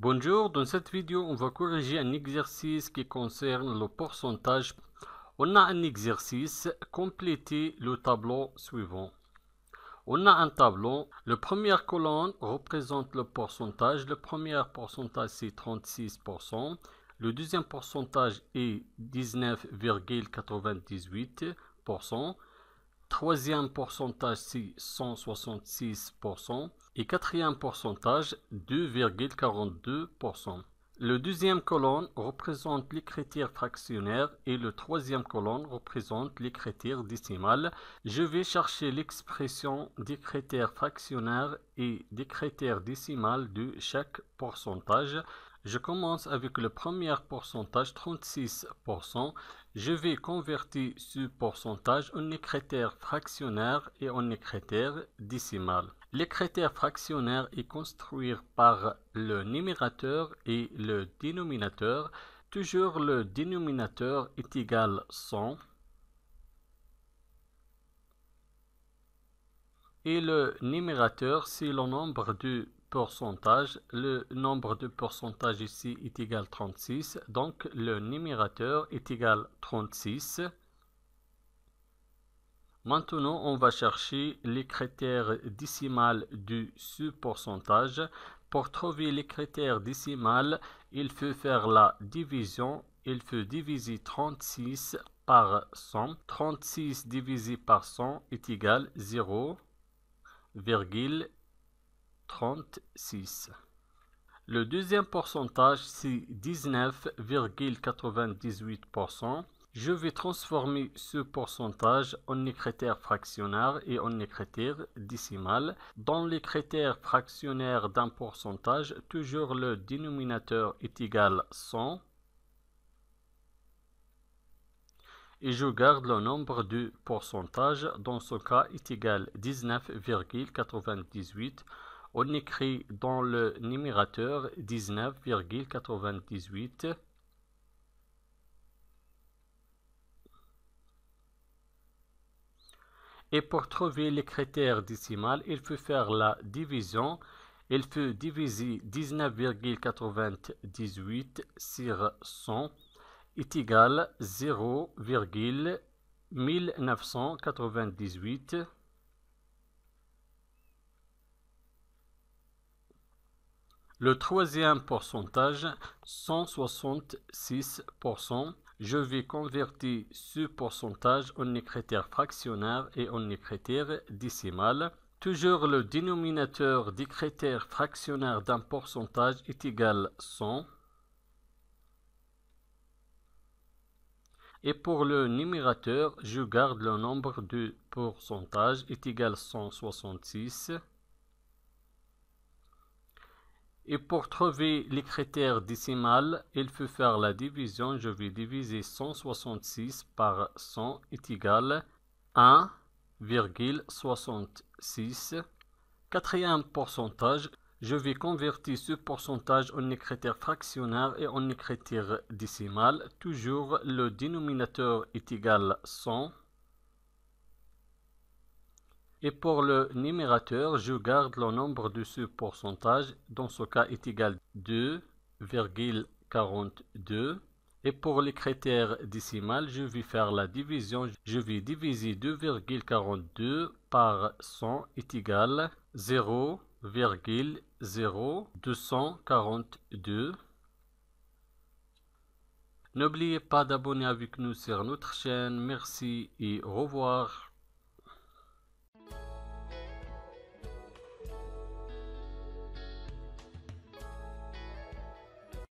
Bonjour, dans cette vidéo, on va corriger un exercice qui concerne le pourcentage. On a un exercice, compléter le tableau suivant. On a un tableau, la première colonne représente le pourcentage. Le premier pourcentage c'est 36%. Le deuxième pourcentage est 19,98%. Troisième pourcentage c'est 166%. Et quatrième pourcentage 2,42%. Le deuxième colonne représente les critères fractionnaires et le troisième colonne représente les critères décimales. Je vais chercher l'expression des critères fractionnaires et des critères décimales de chaque pourcentage. Je commence avec le premier pourcentage, 36%. Je vais convertir ce pourcentage en critères fractionnaires et en critères décimales. Les critères fractionnaires est construit par le numérateur et le dénominateur. Toujours le dénominateur est égal 100 et le numérateur c'est le nombre de pourcentage. Le nombre de pourcentage ici est égal 36, donc le numérateur est égal 36. Maintenant, on va chercher les critères décimales de ce pourcentage. Pour trouver les critères décimales, il faut faire la division. Il faut diviser 36 par 100. 36 divisé par 100 est égal 0,36. Le deuxième pourcentage, c'est 19,98%. Je vais transformer ce pourcentage en critères fractionnaires et en critères décimales. Dans les critères fractionnaires d'un pourcentage, toujours le dénominateur est égal 100. Et je garde le nombre de pourcentages. Dans ce cas, est égal 19,98. On écrit dans le numérateur 19,98. Et pour trouver les critères décimales, il faut faire la division. Il faut diviser 19,98 sur 100 est égal 0,1998. Le troisième pourcentage, 166%. Je vais convertir ce pourcentage en critères fractionnaires et en critères décimales. Toujours le dénominateur des critères fractionnaires d'un pourcentage est égal 100. Et pour le numérateur, je garde le nombre de pourcentages est égal 166. Et pour trouver les critères décimales, il faut faire la division. Je vais diviser 166 par 100 est égal 1,66. Quatrième pourcentage, je vais convertir ce pourcentage en critères fractionnaires et en critères décimales. Toujours le dénominateur est égal 100. Et pour le numérateur, je garde le nombre de ce pourcentage. Dans ce cas, est égal 2,42. Et pour les critères décimales, je vais faire la division. Je vais diviser 2,42 par 100 est égal 0,0242. N'oubliez pas d'abonner avec nous sur notre chaîne. Merci et au revoir.